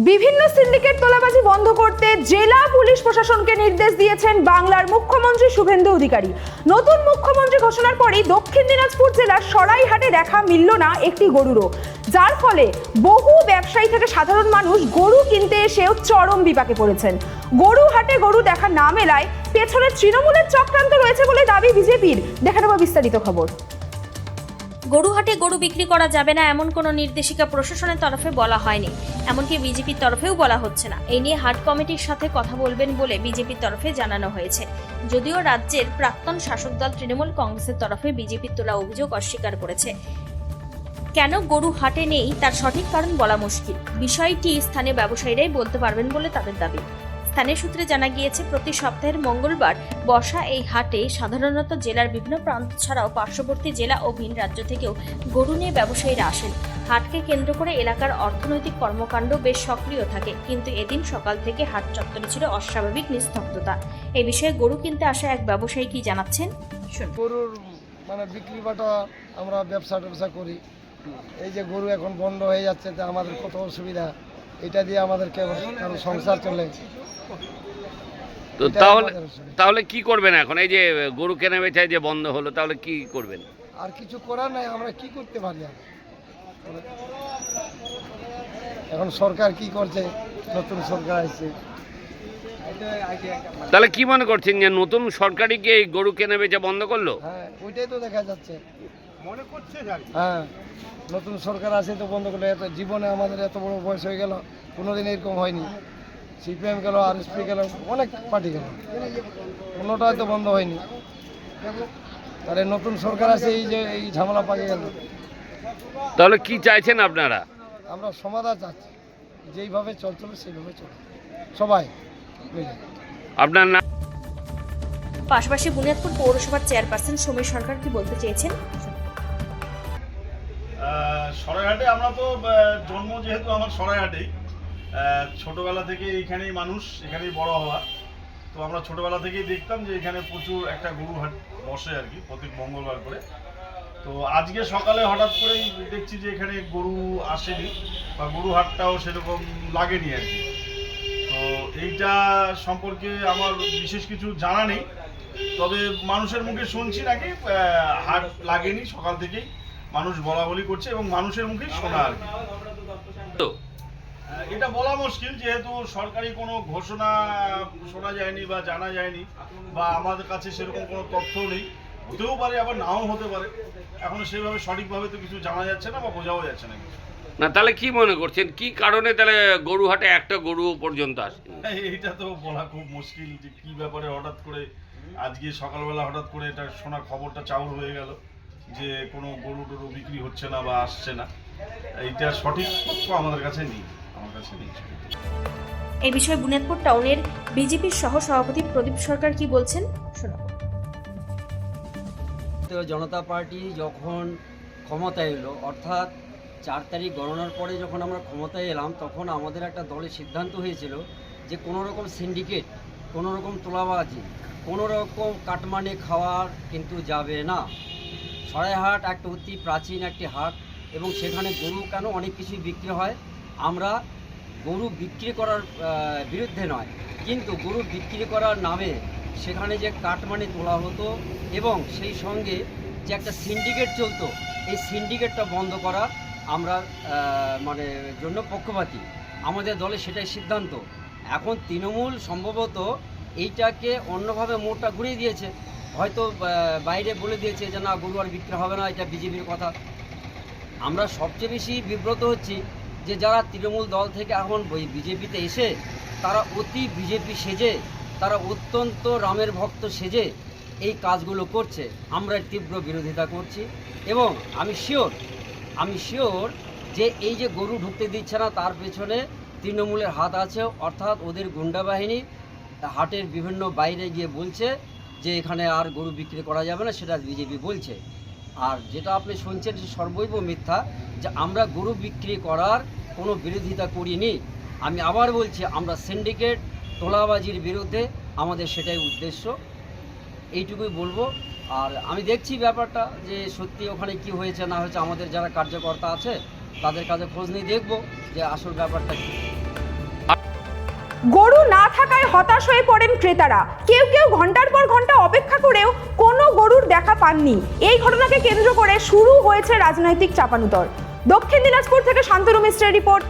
বিভিন্ন সিন্ডিকেট তোলাবাজি বন্ধ করতে জেলা পুলিশ প্রশাসনকে নির্দেশ দিয়েছেন বাংলার মুখ্যমন্ত্রী শুভেন্দু অধিকারী। নতুন মুখ্যমন্ত্রী ঘোষণার পরই দক্ষিণ দিনাজপুর জেলার সরাইহাটে দেখা মিলল না একটি গরুরও, যার ফলে বহু ব্যবসায়ী থেকে সাধারণ মানুষ গরু কিনতে এসেও চরম বিপাকে পড়েছেন। গরু হাটে গরু দেখা না মেলায় পেছনে তৃণমূলের চক্রান্ত রয়েছে বলে দাবি বিজেপির। দেখে নেব বিস্তারিত খবর। গরুহাটে গরু বিক্রি করা যাবে না এমন কোনো নির্দেশিকা প্রশাসনের তরফে বলা হয়নি, এমনকি বিজেপির তরফেও বলা হচ্ছে না। এই নিয়ে হাট কমিটির সাথে কথা বলবেন বলে বিজেপির তরফে জানানো হয়েছে। যদিও রাজ্যের প্রাক্তন শাসক দল তৃণমূল কংগ্রেসের তরফে বিজেপির তোলা অভিযোগ অস্বীকার করেছে। কেন গরু হাটে নেই তার সঠিক কারণ বলা মুশকিল। বিষয়টি স্থানীয় ব্যবসায়ীরাই বলতে পারবেন বলে তাদের দাবি। স্থানীয় সূত্রে জানা গিয়েছে, প্রতি সপ্তাহের মঙ্গলবার বসা এই হাটে সাধারণত জেলার বিভিন্ন প্রান্ত ছাড়াও পার্শ্ববর্তী জেলা ও ভিন রাজ্য থেকেও গরু নিয়ে ব্যবসায়ীরা আসেন। হাটকে কেন্দ্র করে এলাকার অর্থনৈতিক কর্মকাণ্ড বেশ সক্রিয় থাকে, কিন্তু এদিন সকাল থেকে হাট চত্বরে ছিল অস্বাভাবিক নিস্তব্ধতা। এই বিষয়ে গরু কিনতে আসা এক ব্যবসায়ী কি জানাচ্ছেন শুনুন। গরুর বিক্রি বাটা আমরা ব্যবসা করি। এই যে গরু এখন বন্ধ হয়ে যাচ্ছে, তা আমাদের কত অসুবিধা, এটা দিয়ে আমাদেরকে সংসার চলে। তো তাহলে কি করবেন এখন? এই যে গরু কেনা বেচা যে বন্ধ হলো, তাহলে কি করবেন? আর কিছু করার নাই, আমরা কি করতে পারি? এখন সরকার কি করছে, নতুন সরকার আসছে। তাহলে কি মনে করছেন যে নতুন সরকারই কি এই গরু কেনা বেচা বন্ধ করলো? হ্যাঁ, ওইটাই তো দেখা যাচ্ছে, মনে করছে। হ্যাঁ, নতুন সরকার আসে তো বন্ধ করলো। এত জীবনে আমাদের এত বড় বয়স হয়ে গেল, কোনোদিন এরকম হয়নি। সিপিএম গেল, আরএসপি গেল, অনেক পার্টি গেল, কোনোটা হয়তো বন্ধ হয়নি। আর এই নতুন সরকার আছে, এই যে এই ঝামেলা পাকে গেল। তাহলে কি চাইছেন আপনারা? আমরা সমাধান চাচ্ছি, যেইভাবে চলছিল সেইভাবে চলবে সবাই মিলে। আপনার নাম? পাশাপাশি বুনিয়াদপুর পৌরসভার চেয়ারপারসন সমীর সরকার কি বলতে চেয়েছেন। সরাইহাটে আমরা তো জন্ম যেহেতু আমার সরাইহাটেই, ছোটবেলা থেকে এইখানেই মানুষ, এখানেই বড় হওয়া। তো আমরা ছোটবেলা থেকেই দেখতাম যে এখানে প্রচুর একটা গরু হাট বসে আর কি, প্রতি মঙ্গলবার করে। তো আজকে সকালে হঠাৎ করেই দেখছি যে এখানে গরু আসেনি বা গরু হাটটাও সেরকম লাগেনি আর কি। তো এইটা সম্পর্কে আমার বিশেষ কিছু জানা নেই, তবে মানুষের মুখে শুনছি নাকি হাট লাগেনি, সকাল থেকেই মানুষ বলা বলি করছে এবং মানুষের মুখেই শোনা আর কি। তো এটা বলা মুশকিল, যেহেতু সরকারি কোনো ঘোষণা শোনা যায়নি বা জানা যায়নি, বা আমাদের কাছে সেরকম কোনো তথ্যও নেই। হতেও পারে, আবার নাও হতে পারে। এখন সেভাবে সঠিকভাবে তো কিছু জানা যাচ্ছে না বা বোঝাও যাচ্ছে না কিছু। না, তাহলে কি মনে করছেন কি কারণে তাহলে গরু হাটে একটা গরু পর্যন্ত আসে? এইটা তো বলা খুব মুশকিল যে কি ব্যাপারে হঠাৎ করে আজকে সকালবেলা হঠাৎ করে এটা শোনা খবরটা চাউর হয়ে গেল যে কোনো গরু টরু বিক্রি হচ্ছে না বা আসছে না। এইটা সঠিক তথ্য আমাদের কাছে নেই, আমার কাছে নেই। এই বিষয়ে বুনিয়াদপুর টাউনের বিজেপির সহ সভাপতি প্রদীপ সরকার কি বলছেন শোনাবো। জনতা পার্টি যখন ক্ষমতায় এলো, অর্থাৎ 4 তারিখ গণনার পরে যখন আমরা ক্ষমতায় এলাম, তখন আমাদের একটা দলের সিদ্ধান্ত হয়েছিল যে কোনো রকম সিন্ডিকেট, কোনো রকম তোলাবাজি, কোনো রকম কাটমানি খাওয়ার কিন্তু যাবে না। সরাইহাট একটা অতি প্রাচীন একটি হাট এবং সেখানে গরু কেন অনেক কিছুই বিক্রি হয়। আমরা গরু বিক্রি করার বিরুদ্ধে নয়, কিন্তু গরু বিক্রি করার নামে সেখানে যে কাটমানি তোলা হতো এবং সেই সঙ্গে যে একটা সিন্ডিকেট চলতো, এই সিন্ডিকেটটা বন্ধ করা আমরা জন্য পক্ষপাতী। আমাদের দলে সেটাই সিদ্ধান্ত। এখন তৃণমূল সম্ভবত এইটাকে অন্যভাবে মোড়টা ঘুরিয়ে দিয়েছে, হয়তো বাইরে বলে দিয়েছে যে না, গরু আর বিক্রি হবে না, এটা বিজেপির কথা। আমরা সবচেয়ে বেশি বিব্রত হচ্ছি যে যারা তৃণমূল দল থেকে এখন বিজেপিতে এসে তারা অতি বিজেপি সেজে, তারা অত্যন্ত রামের ভক্ত সেজে এই কাজগুলো করছে। আমরা তীব্র বিরোধিতা করছি এবং আমি শিওর যে এই যে গরু ঢুকতে দিচ্ছে না, তার পেছনে তৃণমূলের হাত আছে। অর্থাৎ ওদের গুন্ডা বাহিনী হাটের বিভিন্ন বাইরে গিয়ে বলছে যে এখানে আর গরু বিক্রি করা যাবে না, সেটা বিজেপি বলছে। আর যেটা আপনি শুনছেন সে সর্বৈব মিথ্যা, যে আমরা গরু বিক্রি করার কোনো বিরোধিতা করিনি। আমি আবার বলছি, আমরা সিন্ডিকেট তোলাবাজির বিরুদ্ধে, আমাদের সেটাই উদ্দেশ্য, এইটুকুই বলবো। আর আমি দেখছি ব্যাপারটা যে সত্যি ওখানে কি হয়েছে না হয়েছে, আমাদের যারা কার্যকর্তা আছে তাদের কাছে খোঁজ নিয়ে দেখব যে আসল ব্যাপারটা কী। গরু না থাকায় হতাশ হয়ে পড়েন ক্রেতারা। কেউ কেউ ঘন্টার পর ঘন্টা অপেক্ষা করেও কোনো গরুর দেখা পাননি। এই ঘটনাকে কেন্দ্র করে শুরু হয়েছে রাজনৈতিক চাপানুতর। দক্ষিণ দিনাজপুর থেকে শান্তনু মিশ্রের রিপোর্ট।